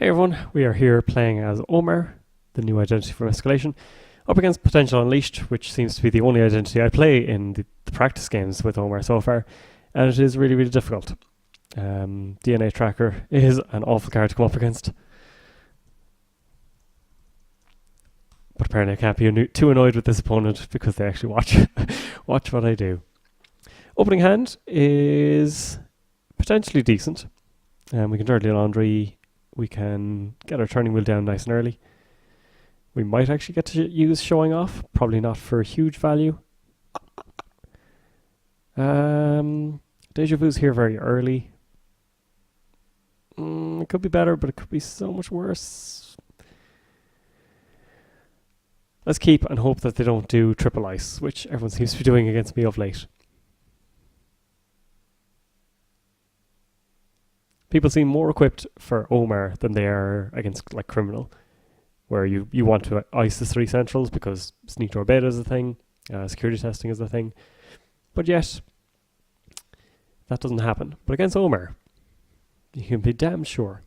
Hey everyone, we are here playing as Omar, the new identity from Escalation, up against Potential Unleashed, which seems to be the only identity I play in the practice games with Omar so far, and it is really, really difficult. DNA Tracker is an awful card to come up against, but apparently I can't be too annoyed with this opponent because they actually watch what I do. Opening hand is potentially decent. We can Dirty Laundry. We can get our turning wheel down nice and early. We might actually get to use Showing Off, probably not for huge value. Deja Vu's here very early. It could be better, but it could be so much worse. Let's keep and hope that they don't do Triple Ice, which everyone seems to be doing against me of late. People seem more equipped for Omar than they are against like Criminal, where you want to ice the 3 centrals because sneak door beta is a thing, security testing is a thing, but yet that doesn't happen. But against Omar, you can be damn sure.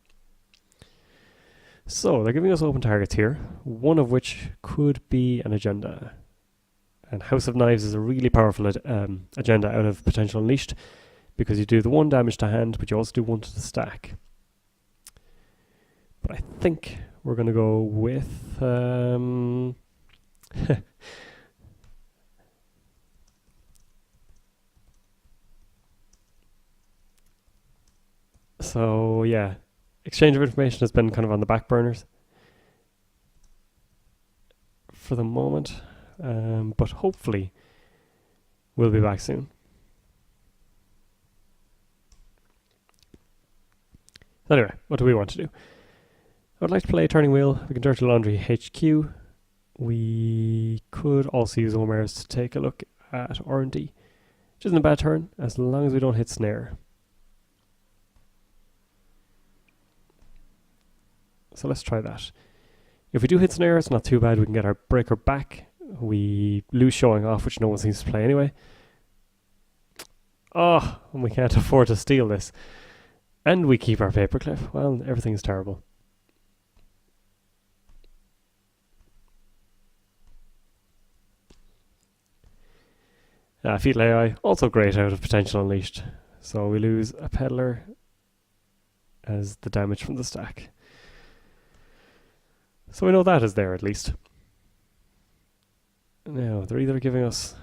So they're giving us open targets here, one of which could be an agenda. And House of Knives is a really powerful agenda out of Potential Unleashed, because you do the 1 damage to hand, but you also do 1 to the stack. But I think we're going to go with... So, yeah. Exchange of information has been kind of on the back burners for the moment. But hopefully we'll be back soon. Anyway, what do we want to do? I would like to play Turning Wheel. We can Dirty Laundry HQ. We could also use Omar's to take a look at R&D, which isn't a bad turn, as long as we don't hit Snare. So let's try that. If we do hit Snare, it's not too bad. We can get our breaker back. We lose Showing Off, which no one seems to play anyway. Oh, and we can't afford to steal this. And we keep our paperclip. Well, everything's terrible. Fetal AI, also great out of Potential Unleashed. So we lose a Peddler as the damage from the stack. So we know that is there at least. Now, they're either giving us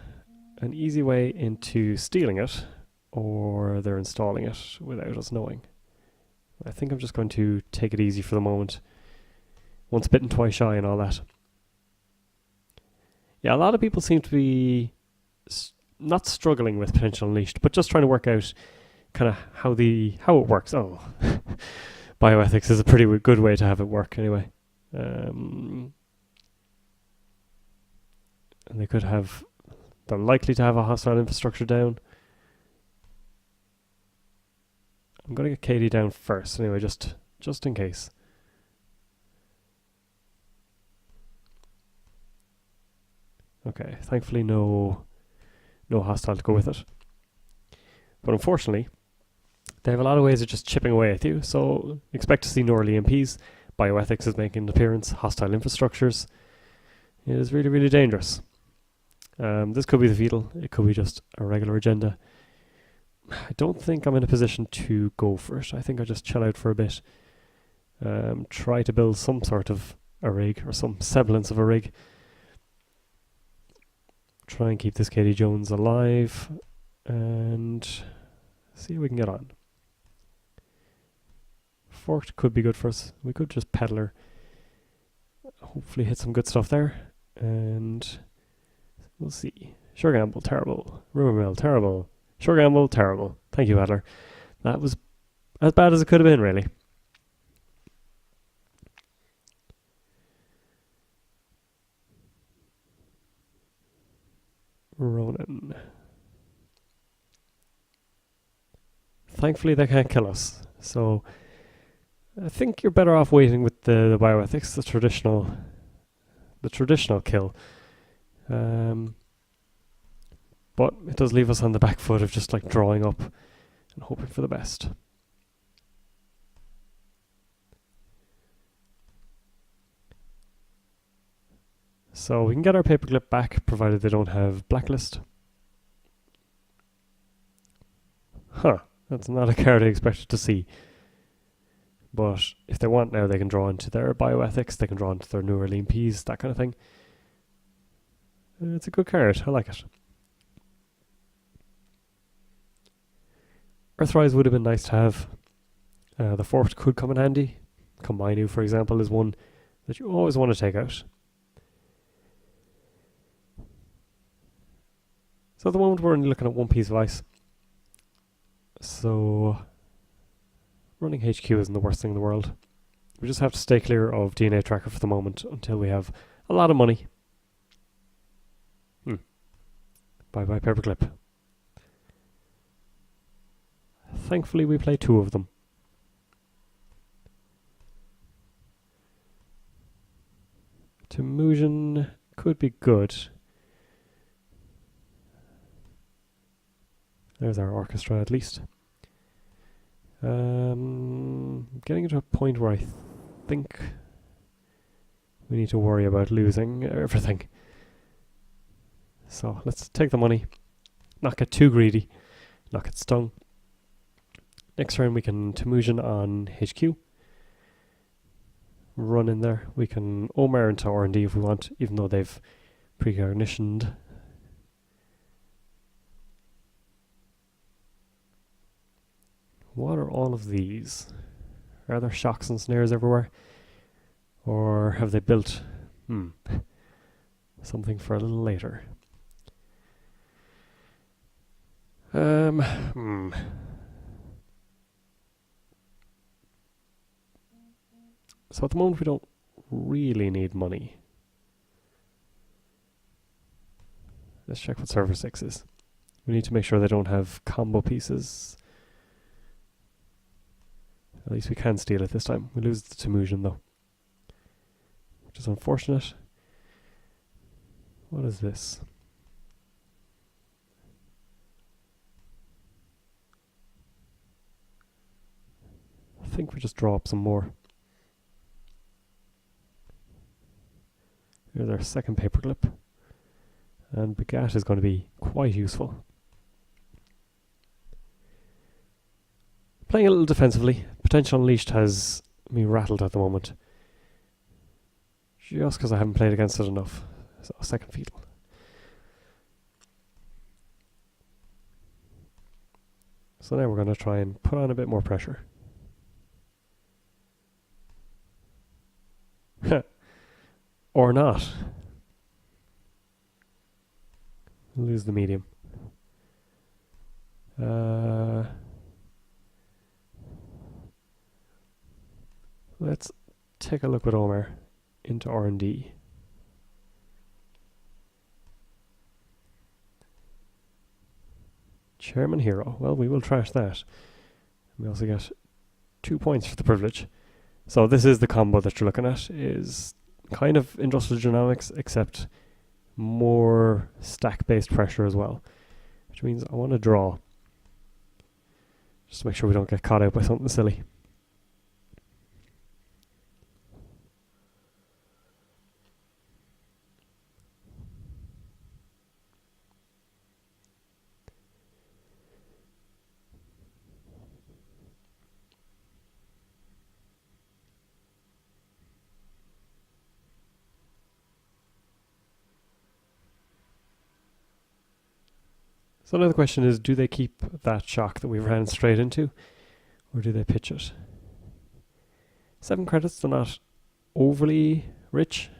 an easy way into stealing it, or they're installing it without us knowing. I think I'm just going to take it easy for the moment. Once bitten, twice shy and all that. Yeah, a lot of people seem to be not struggling with Potential Unleashed, but just trying to work out kind of how it works. Oh, bioethics is a pretty good way to have it work anyway. And they could have... They're likely to have a hostile infrastructure down. I'm going to get Katie down first, anyway, just in case. Okay, thankfully no hostile to go with it. But unfortunately, they have a lot of ways of just chipping away at you, so expect to see no early MPs. Bioethics is making an appearance, hostile infrastructures. It is really, really dangerous. This could be the Fetal, it could be just a regular agenda. I don't think I'm in a position to go for it. I think I'll just chill out for a bit. Try to build some sort of a rig, or some semblance of a rig. Try and keep this Katie Jones alive, and see how we can get on. Forked could be good for us. We could just Peddler. Hopefully hit some good stuff there, and we'll see. Sure Gamble, terrible. Rumor Mill, terrible. Sure Gamble, terrible. Thank you, Adler. That was as bad as it could have been, really. Ronan. Thankfully, they can't kill us. So, I think you're better off waiting with the bioethics, the traditional kill. But it does leave us on the back foot of just like drawing up and hoping for the best. So we can get our paperclip back, provided they don't have blacklist. Huh, that's not a card I expected to see. But if they want now, they can draw into their bioethics, they can draw into their newer lean peas, that kind of thing. It's a good card, I like it. Earthrise would have been nice to have. The fort could come in handy. Combinu, for example, is one that you always want to take out. So at the moment we're only looking at one piece of ice. So running HQ isn't the worst thing in the world. We just have to stay clear of DNA Tracker for the moment until we have a lot of money. Bye bye paperclip. Thankfully we play 2 of them. Temujin could be good. There's our orchestra at least. Getting into a point where I think we need to worry about losing everything. So let's take the money, not get too greedy, not get stung. Next turn we can Temujin on HQ. Run in there. We can Omar into R&D if we want, even though they've precognitioned. What are all of these? Are there shocks and snares everywhere? Or have they built something for a little later? So at the moment we don't really need money. Let's check what server 6 is. We need to make sure they don't have combo pieces. At least we can steal it this time. We lose the Temujin though, which is unfortunate. What is this? I think we just draw up some more. Here's our second paperclip. And Begat is going to be quite useful. Playing a little defensively. Potential Unleashed has me rattled at the moment. Just because I haven't played against it enough. So, second fetal. So now we're going to try and put on a bit more pressure. Or not. Lose the medium. Let's take a look with Omar into R&D. Chairman Hero. Well, we will trash that. We also get 2 points for the privilege. So this is the combo that you're looking at. Is kind of industrial genomics, except more stack-based pressure as well. Which means I want to draw. Just to make sure we don't get caught out by something silly. So another question is, do they keep that shock that we ran straight into, or do they pitch it? 7 credits, they're not overly rich.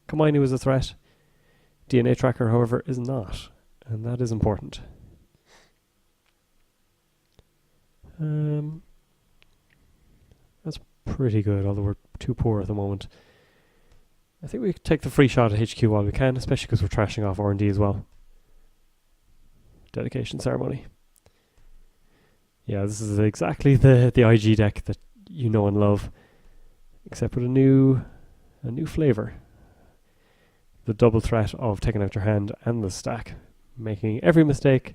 Combinu is a threat. DNA Tracker, however, is not, and that is important. That's pretty good, although we're too poor at the moment. I think we could take the free shot at HQ while we can, especially because we're trashing off R&D as well. Dedication ceremony. Yeah, this is exactly the IG deck that you know and love, except with a new flavor. The double threat of taking out your hand and the stack, making every mistake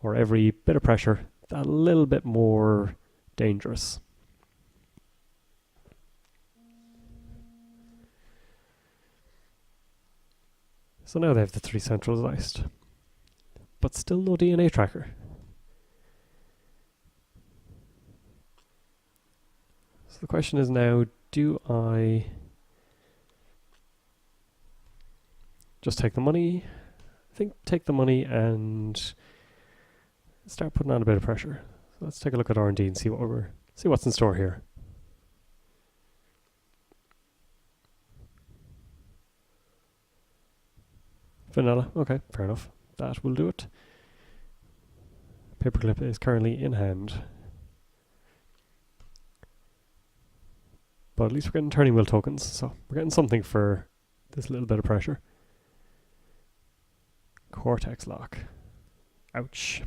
or every bit of pressure that little bit more dangerous. So now they have the 3 centralized, but still no DNA tracker. So the question is now, do I just take the money? I think take the money and start putting on a bit of pressure. So let's take a look at R&D and see what's in store here. Vanilla, okay, fair enough. That will do it. Paperclip is currently in hand. But at least we're getting turning wheel tokens, so we're getting something for this little bit of pressure. Cortex lock. Ouch.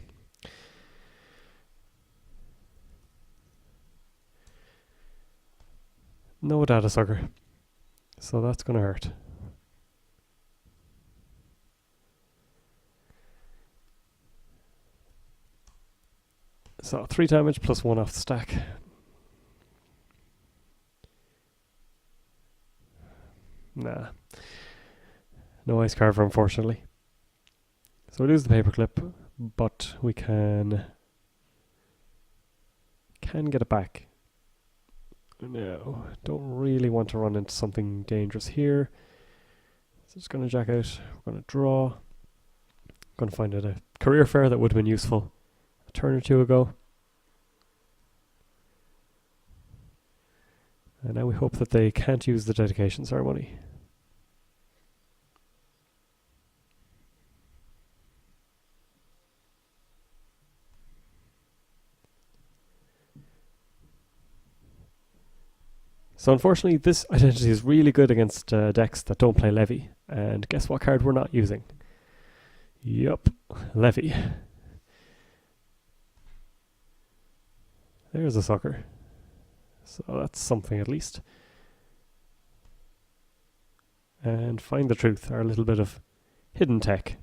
No data sucker. So that's gonna hurt. So 3 damage plus 1 off the stack. Nah. No ice carver, unfortunately. So we lose the paperclip, but we can get it back. No, don't really want to run into something dangerous here. So just going to jack out. We're going to draw. Going to find a career fair that would have been useful a turn or two ago. And now we hope that they can't use the dedication ceremony. So unfortunately, this identity is really good against decks that don't play Levy. And guess what card we're not using? Yup, Levy. There's a sucker. So that's something at least. And find the truth, our little bit of hidden tech.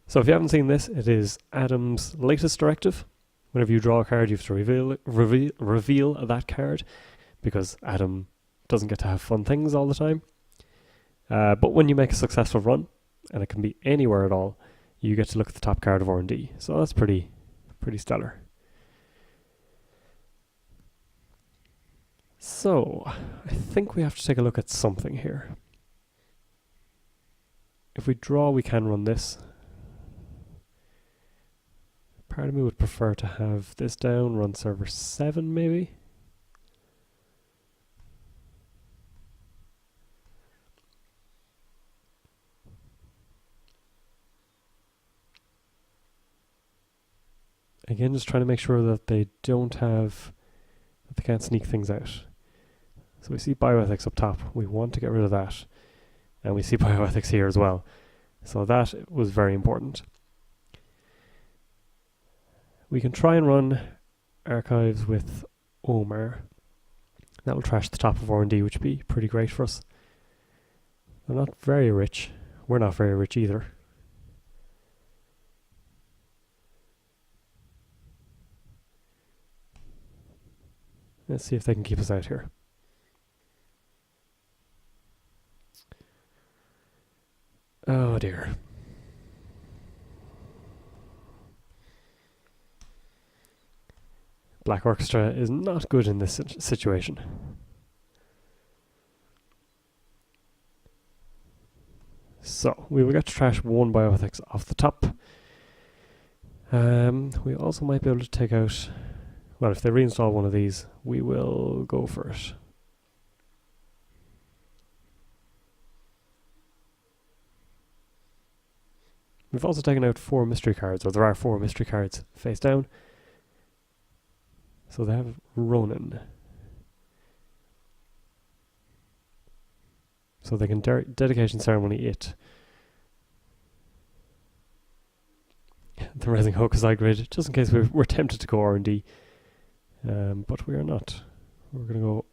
So if you haven't seen this, it is Adam's latest directive. Whenever you draw a card, you have to reveal that card, because Adam doesn't get to have fun things all the time. But when you make a successful run, and it can be anywhere at all, you get to look at the top card of R&D. So that's pretty stellar. So I think we have to take a look at something here. If we draw, we can run this. Part of me would prefer to have this down, run server 7 maybe. Again, just trying to make sure that they can't sneak things out. So we see bioethics up top. We want to get rid of that. And we see bioethics here as well. So that was very important. We can try and run archives with Omar. That will trash the top of R&D, which would be pretty great for us. They're not very rich. We're not very rich either. Let's see if they can keep us out here. Oh dear. Black Orchestra is not good in this situation. So, we will get to trash 1 bioethics off the top. We also might be able to take out... Well, if they reinstall one of these, we will go for it. We've also taken out 4 mystery cards, or there are 4 mystery cards face down. So they have Ronin. So they can dedication ceremony it. The Rising Hokusai grid, just in case we're tempted to go R&D. But we are not. We're going to go...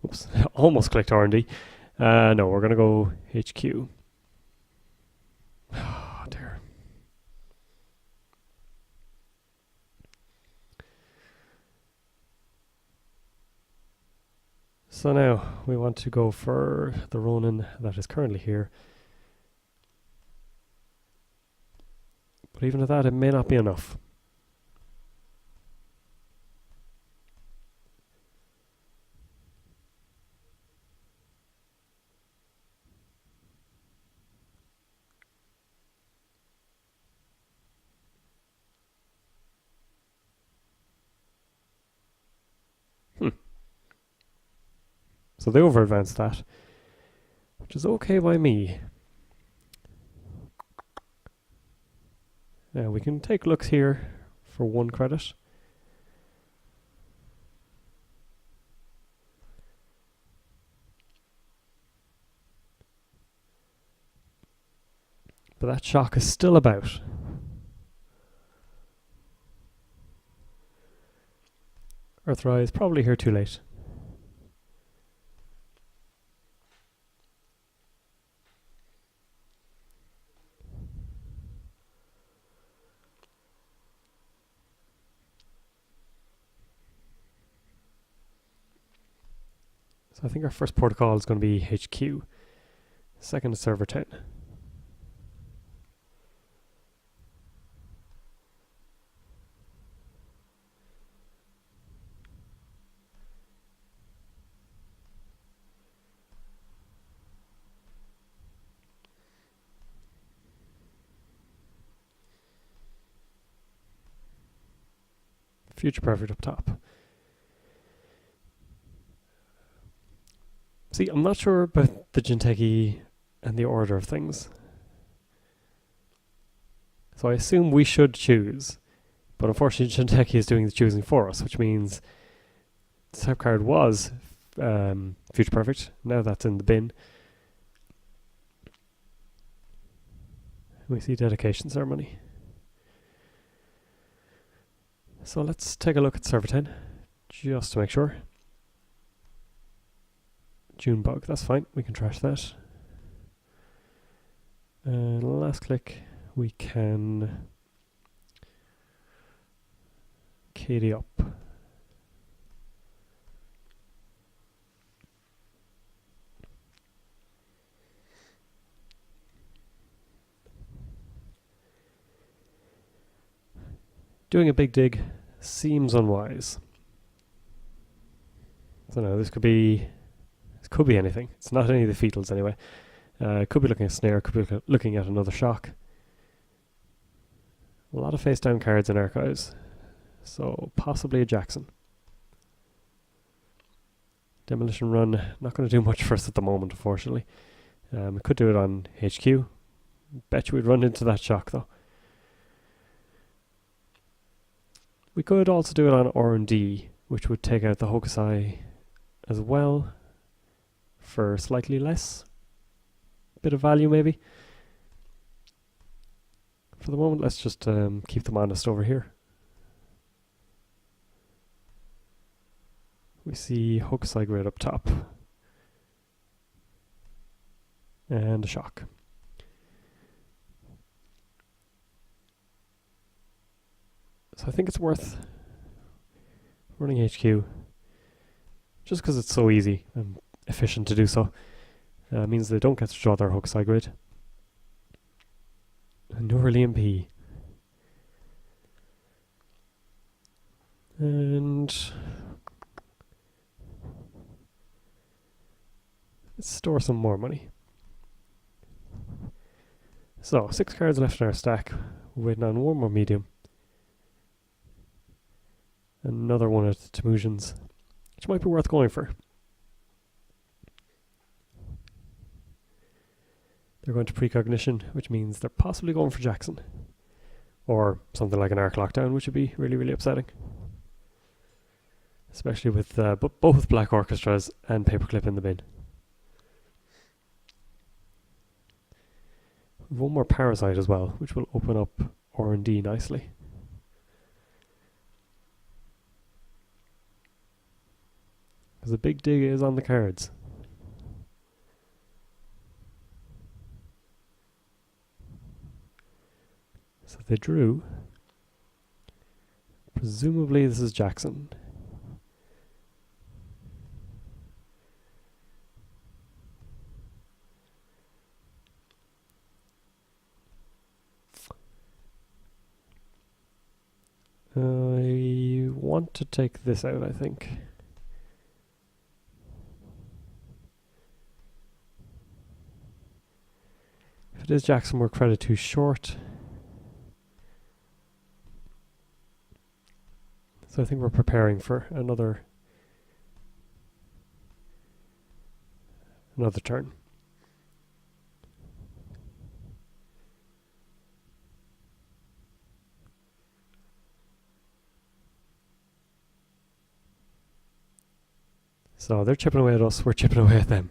Oops, almost clicked R&D. No, we're going to go HQ. Oh dear. So now we want to go for the Ronin that is currently here. But even at that, it may not be enough. So they over-advanced that, which is okay by me. Now we can take looks here for 1 credit. But that shock is still about. Earthrise probably here too late. So I think our first protocol is going to be HQ. Second is server 10. Future Perfect up top. See, I'm not sure about the Jinteki and the order of things. So I assume we should choose. But unfortunately, Jinteki is doing the choosing for us, which means the type card was Future Perfect. Now that's in the bin. We see Dedication Ceremony. So let's take a look at server 10, just to make sure. Junebug, that's fine, we can trash that. And last click, we can KD up. Doing a big dig seems unwise. So no, this could be anything. It's not any of the fetals anyway. Could be looking at Snare, could be looking at another shock. A lot of face down cards in archives. So possibly a Jackson. Demolition Run, not going to do much for us at the moment, unfortunately. We could do it on HQ. Bet you we'd run into that shock though. We could also do it on R&D, which would take out the Hokusai as well for slightly less bit of value maybe. For the moment, let's just keep them honest over here. We see Hokusai Grid up top. And a shock. So I think it's worth running HQ just because it's so easy and efficient to do so. Means they don't get to draw their Hokusai Grid. And Neurali MP. And let's store some more money. So 6 cards left in our stack. We're waiting on one more medium. Another one at Temujin's, which might be worth going for. They're going to Precognition, which means they're possibly going for Jackson. Or something like an Arc Lockdown, which would be really, really upsetting. Especially with both Black Orchestras and Paperclip in the bin. One more Parasite as well, which will open up R&D nicely. Because the big dig is on the cards. So they drew. Presumably this is Jackson. I want to take this out, I think. If it is Jackson, we're credit too short. So I think we're preparing for another turn. So they're chipping away at us, we're chipping away at them.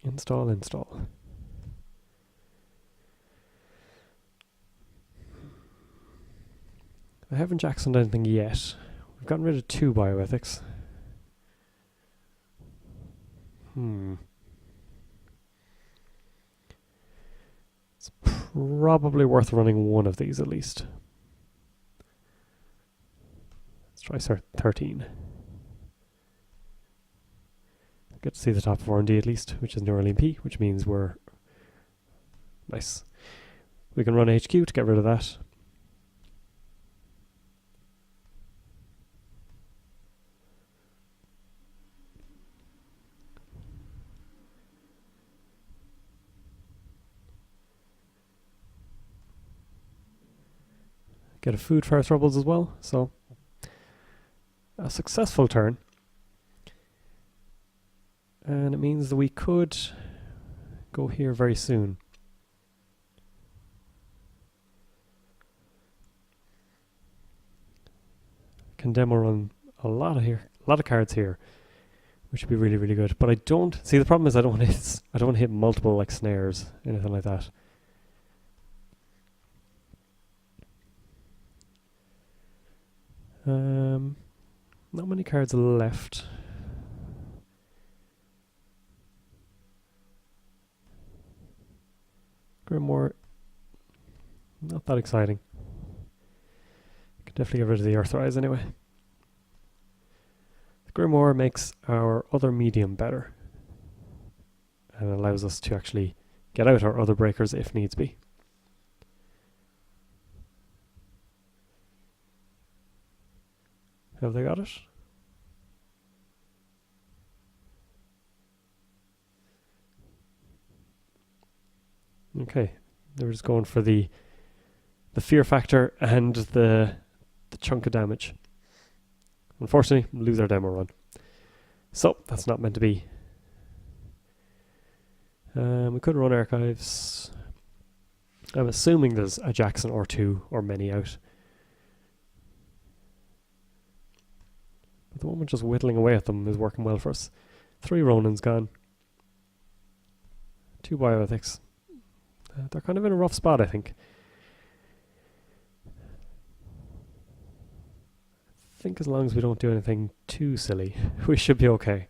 Install. I haven't Jacksoned anything yet. We've gotten rid of 2 bioethics. It's probably worth running one of these at least. Let's try 13. Get to see the top of R&D at least, which is nearly P, which means we're nice. We can run HQ to get rid of that. Get a food for our troubles as well, so a successful turn. And it means that we could go here very soon. Can demo run a lot of cards here, which would be really, really good. But I don't see, the problem is I don't want to hit multiple like snares, anything like that. Not many cards left. Grimoire, not that exciting. Could definitely get rid of the Earthrise anyway. The Grimoire makes our other medium better and allows us to actually get out our other breakers if needs be. Have they got it? Okay, they're just going for the fear factor and the chunk of damage. Unfortunately, lose our demo run. So, that's not meant to be. We could run archives. I'm assuming there's a Jackson or 2 or many out. But the moment just whittling away at them is working well for us. 3 Ronins gone. 2 bioethics. They're kind of in a rough spot, I think. I think as long as we don't do anything too silly, we should be okay.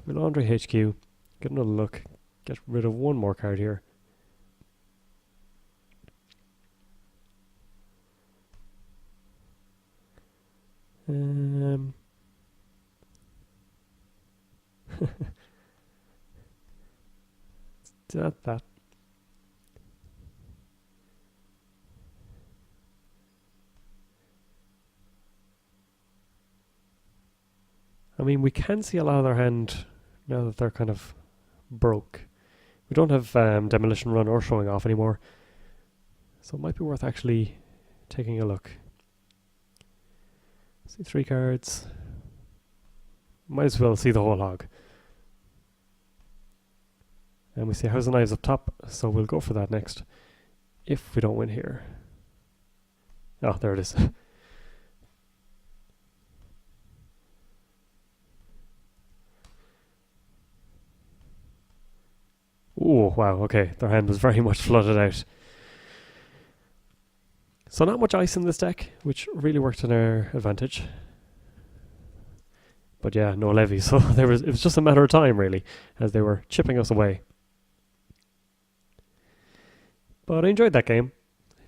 We laundry HQ, get another look, get rid of 1 more card here. that. I mean, we can see a lot of their hand now that they're kind of broke. We don't have Demolition Run or Showing Off anymore, so it might be worth actually taking a look. See 3 cards. Might as well see the whole hog. And we see House of Knives up top, so we'll go for that next. If we don't win here. Oh, there it is. Oh, wow, okay. Their hand was very much flooded out. So not much ice in this deck, which really worked in our advantage. But yeah, no levy, so it was just a matter of time, really, as they were chipping us away. But I enjoyed that game.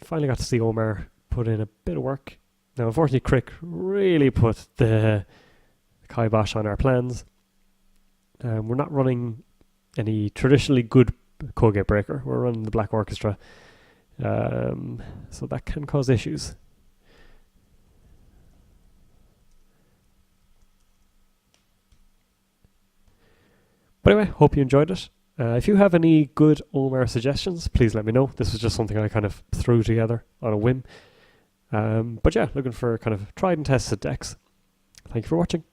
I finally got to see Omar put in a bit of work. Now, unfortunately, Crick really put the kibosh on our plans. We're not running any traditionally good code gate breaker. We're running the Black Orchestra, so that can cause issues. But anyway, hope you enjoyed it. If you have any good Omar suggestions, please let me know. This was just something I kind of threw together on a whim. But yeah, looking for kind of tried and tested decks. Thank you for watching.